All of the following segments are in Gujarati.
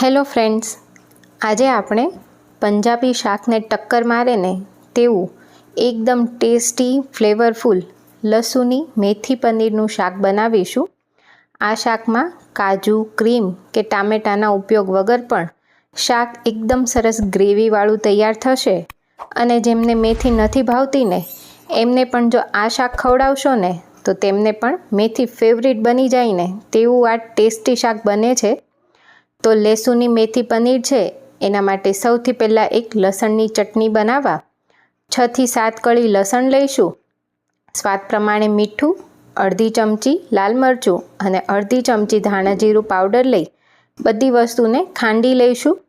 હેલો ફ્રેન્ડ્સ, આજે આપણે પંજાબી શાકને ટક્કર મારે ને તેવું એકદમ ટેસ્ટી ફ્લેવરફુલ લસુની મેથી પનીરનું શાક બનાવીશું। આ શાકમાં કાજુ, ક્રીમ કે ટામેટાના ઉપયોગ વગર પણ શાક એકદમ સરસ ગ્રેવીવાળું તૈયાર થશે અને જેમને મેથી નથી ભાવતી ને એમને પણ જો આ શાક ખવડાવશો ને તો તેમને પણ મેથી ફેવરિટ બની જાય ને તેવું આ ટેસ્ટી શાક બને છે। તો લસુની મેથી પનીર છે એના માટે સૌથી પહેલાં એક લસણની ચટણી બનાવવા 6 થી 7 કળી લસણ લઈશું। સ્વાદ પ્રમાણે મીઠું, અડધી ચમચી લાલ મરચું અને અડધી ચમચી ધાણા જીરું પાવડર લઈ બધી વસ્તુને ખાંડી લઈશું।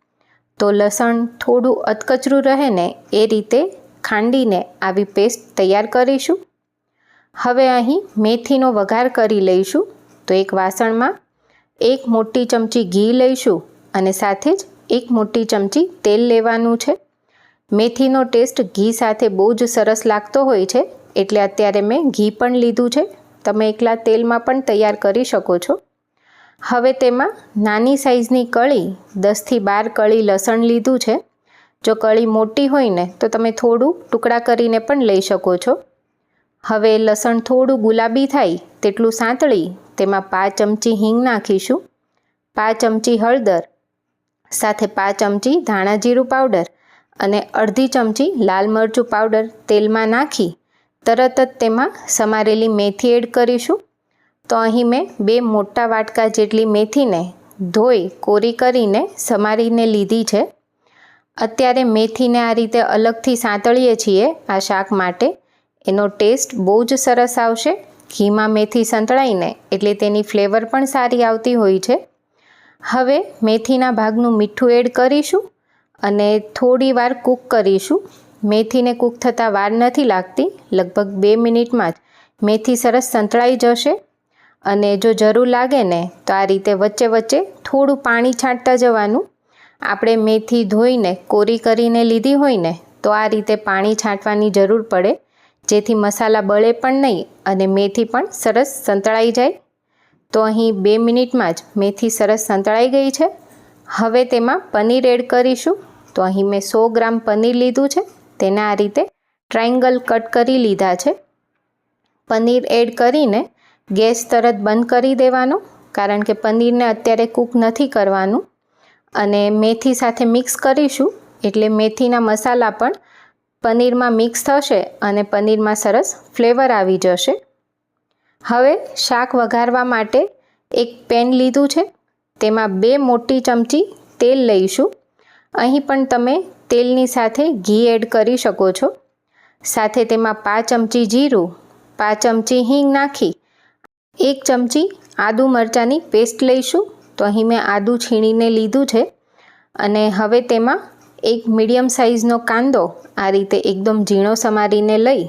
તો લસણ થોડું અધકચરું રહે ને એ રીતે ખાંડીને આવી પેસ્ટ તૈયાર કરીશું। હવે અહીં મેથીનો વઘાર કરી લઈશું। તો એક વાસણમાં 1 મોટી ચમચી ઘી લઈશું અને સાથે જ 1 મોટી ચમચી તેલ લેવાનું છે। મેથીનો ટેસ્ટ ઘી સાથે બહુ જ સરસ લાગતો હોય છે એટલે અત્યારે મેં ઘી પણ લીધું છે। તમે એકલા તેલમાં પણ તૈયાર કરી શકો છો। હવે તેમાં નાની સાઈઝની કળી 10 થી 12 કળી લસણ લીધું છે। જો કળી મોટી હોય ને તો તમે થોડું ટુકડા કરીને પણ લઈ શકો છો। હવે લસણ થોડું ગુલાબી થાય તેટલું સાંતળી તેમાં 5 ચમચી હિંગ નાખીશું, 5 ચમચી હળદર, સાથે 5 ચમચી ધાણા જીરું પાવડર અને અડધી ચમચી લાલ મરચું પાવડર તેલમાં નાખી તરત જ તેમાં સમારેલી મેથી એડ કરીશું। તો અહીં મેં 2 મોટા વાટકા જેટલી મેથીને ધોઈ કોરી કરીને સમારીને લીધી છે। અત્યારે મેથીને આ રીતે અલગથી સાંતળીએ છીએ આ શાક માટે, એનો ટેસ્ટ બહુ જ સરસ આવશે। ઘીમાં મેથી સંતળાઈને એટલે તેની ફ્લેવર પણ સારી આવતી હોય છે। હવે મેથીના ભાગનું મીઠું એડ કરીશું અને થોડી વાર કૂક કરીશું। મેથીને કૂક થતાં વાર નથી લાગતી, લગભગ 2 મિનિટમાં જ મેથી સરસ સંતળાઈ જશે। અને જો જરૂર લાગે ને તો આ રીતે વચ્ચે વચ્ચે થોડું પાણી છાંટતા જવાનું। આપણે મેથી ધોઈને કોરી કરીને લીધી હોય ને તો આ રીતે પાણી છાંટવાની જરૂર પડે, જેથી મસાલા બળે પણ નહીં અને મેથી પણ સરસ સંતળાઈ જાય। તો અહીં 2 મિનિટમાં જ મેથી સરસ સંતળાઈ ગઈ છે। હવે તેમાં પનીર એડ કરીશું। તો અહીં મેં 100 ગ્રામ પનીર લીધું છે, તેને આ રીતે ટ્રાયંગલ કટ કરી લીધા છે। પનીર એડ કરીને ગેસ તરત બંધ કરી દેવાનો, કારણ કે પનીરને અત્યારે કૂક નથી કરવાનું અને મેથી સાથે મિક્સ કરીશું એટલે મેથીના મસાલા પણ પનીરમાં મિક્સ થશે અને પનીરમાં સરસ ફ્લેવર આવી જશે। હવે શાક વઘારવા માટે એક પેન લીધું છે, તેમાં 2 મોટી ચમચી તેલ લઈશું। અહીં પણ તમે તેલની સાથે ઘી એડ કરી શકો છો। સાથે તેમાં 5 ચમચી જીરું, 5 ચમચી હિંગ નાખી 1 ચમચી આદુ મરચાંની પેસ્ટ લઈશું। તો અહીં મેં આદું છીણીને લીધું છે અને હવે તેમાં એક મીડિયમ સાઇઝનો કાંદો આ રીતે એકદમ ઝીણો સમારીને લઈ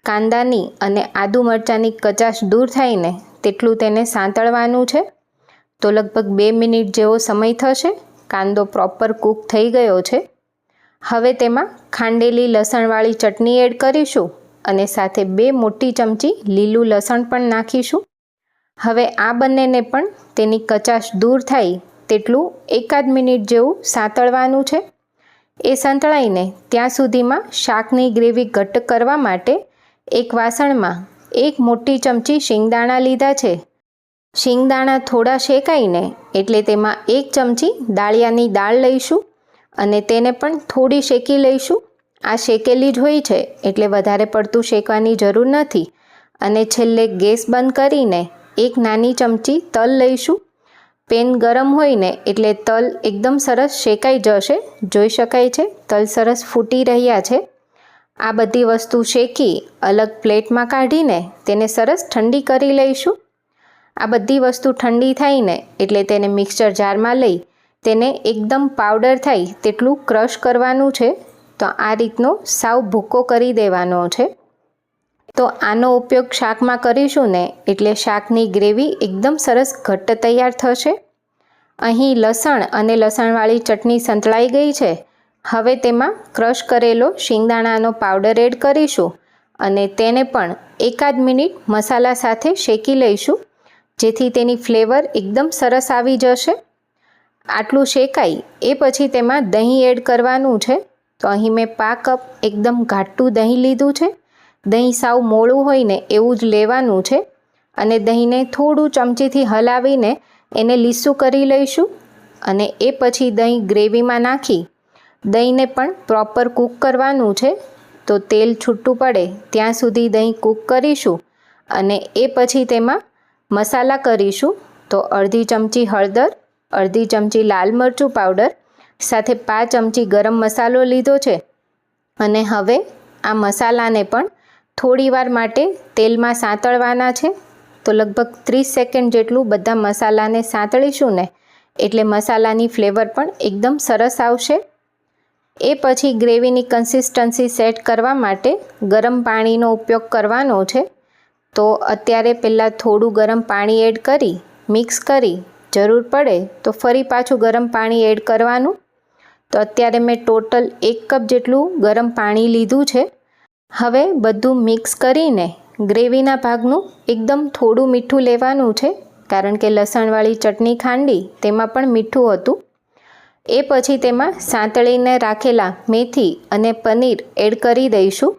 કાંદાની અને આદુ મરચાંની કચાશ દૂર થાય ને તેટલું તેને સાંતળવાનું છે। તો લગભગ 2 મિનિટ જેવો સમય થશે, કાંદો પ્રોપર કૂક થઈ ગયો છે। હવે તેમાં ખાંડેલી લસણવાળી ચટણી એડ કરીશું અને સાથે 2 મોટી ચમચી લીલું લસણ પણ નાખીશું। હવે આ બંનેને પણ તેની કચાશ દૂર થાય તેટલું 1 મિનિટ જેવું સાંતળવાનું છે। એ સંતળાઈને ત્યાં સુધીમાં શાકની ગ્રેવી ઘટ્ટ કરવા માટે એક વાસણમાં 1 મોટી ચમચી શિંગદાણા લીધા છે। શિંગદાણા થોડા શેકાઈને એટલે તેમાં 1 ચમચી દાળિયાની દાળ લઈશું અને તેને પણ થોડી શેકી લઈશું। આ શેકેલી જ હોય છે એટલે વધારે પડતું શેકવાની જરૂર નથી। અને છેલ્લે ગેસ બંધ કરીને 1 નાની ચમચી તલ લઈશું। પેન ગરમ હોય ને એટલે તલ એકદમ સરસ શેકાઈ જશે, જોઈ શકાય છે તલ સરસ ફૂટી રહ્યા છે। આ બધી વસ્તુ શેકી અલગ પ્લેટમાં કાઢીને તેને સરસ ઠંડી કરી લઈશું। આ બધી વસ્તુ ઠંડી થાય ને એટલે તેને મિક્સર જારમાં લઈ તેને એકદમ પાવડર થાય તેટલું ક્રશ કરવાનું છે। તો આ રીતનો સાવ ભૂકો કરી દેવાનો છે। તો આનો ઉપયોગ શાકમાં કરીશું ને એટલે શાકની ગ્રેવી એકદમ સરસ ઘટ્ટ તૈયાર થશે। અહીં લસણ અને લસણવાળી ચટણી સંતળાઈ ગઈ છે। હવે તેમાં ક્રશ કરેલો શિંગદાણાનો પાવડર એડ કરીશું અને તેને પણ 1 મિનિટ મસાલા સાથે શેકી લઈશું, જેથી તેની ફ્લેવર એકદમ સરસ આવી જશે। આટલું શેકાય એ પછી તેમાં દહીં એડ કરવાનું છે. તો અહીં મેં 5 કપ એકદમ ઘાટું દહીં લીધું છે. દહીં સાવ મોળું હોય ને એવું જ લેવાનું છે અને દહીંને થોડું ચમચીથી હલાવીને એને લીસું કરી લઈશું. અને એ પછી દહીં ગ્રેવીમાં નાખી દહીંને પણ પ્રોપર કૂક કરવાનું છે. તો તેલ છૂટું પડે ત્યાં સુધી દહીં કૂક કરીશું અને એ પછી તેમાં મસાલા કરીશું. તો અડધી ચમચી હળદર, અડધી ચમચી લાલ મરચું પાવડર સાથે 5 ચમચી ગરમ મસાલો લીધો છે. અને હવે આ મસાલાને પણ થોડીવાર માટે તેલમાં સાંતળવાના છે. તો લગભગ 30 સેકન્ડ જેટલું બધા મસાલાને સાંતળીશું ને એટલે મસાલાની ફ્લેવર પણ એકદમ સરસ આવશે. એ પછી ગ્રેવીની કન્સિસ્ટન્સી સેટ કરવા માટે ગરમ પાણીનો ઉપયોગ કરવાનો છે. તો અત્યારે પહેલાં થોડું ગરમ પાણી એડ કરી મિક્સ કરી જરૂર પડે તો ફરી પાછું ગરમ પાણી એડ કરવાનું. તો અત્યારે મેં ટોટલ 1 કપ જેટલું ગરમ પાણી લીધું છે. હવે બધું મિક્સ કરીને ગ્રેવીના ભાગનું એકદમ થોડું મીઠું લેવાનું છે, કારણ કે લસણવાળી ચટણી ખાંડી તેમાં પણ મીઠું હતું. એ પછી તેમાં સાંતળીને રાખેલા મેથી અને પનીર એડ કરી દઈશું.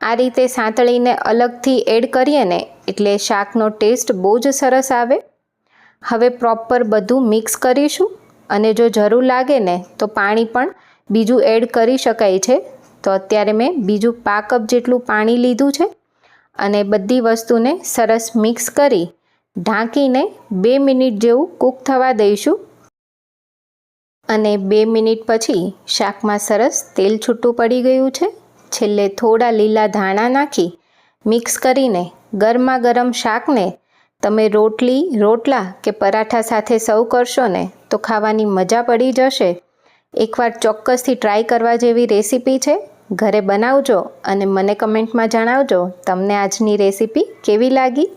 આ રીતે સાંતળીને અલગથી એડ કરીએ ને એટલે શાકનો ટેસ્ટ બહુ જ સરસ આવે. હવે પ્રોપર બધું મિક્સ કરીશું અને જો જરૂર લાગે ને તો પાણી પણ બીજું એડ કરી શકાય છે. તો અત્યારે મેં બીજું 5 કપ જેટલું પાણી લીધું છે અને બધી વસ્તુને સરસ મિક્સ કરી ઢાંકીને 2 મિનિટ જેવું કૂક થવા દઈશું. અને 2 મિનિટ પછી શાકમાં સરસ તેલ છૂટું પડી ગયું છે. છેલ્લે થોડા લીલા ધાણા નાખી મિક્સ કરીને ગરમા ગરમ શાકને તમે રોટલી, રોટલા કે પરાઠા સાથે સર્વ કરશો ને તો ખાવાની મજા પડી જશે. એકવાર ચોક્કસથી ટ્રાય કરવા જેવી રેસીપી છે. ઘરે બનાવજો અને મને કમેન્ટમાં જણાવજો તમને આજની રેસીપી કેવી લાગી.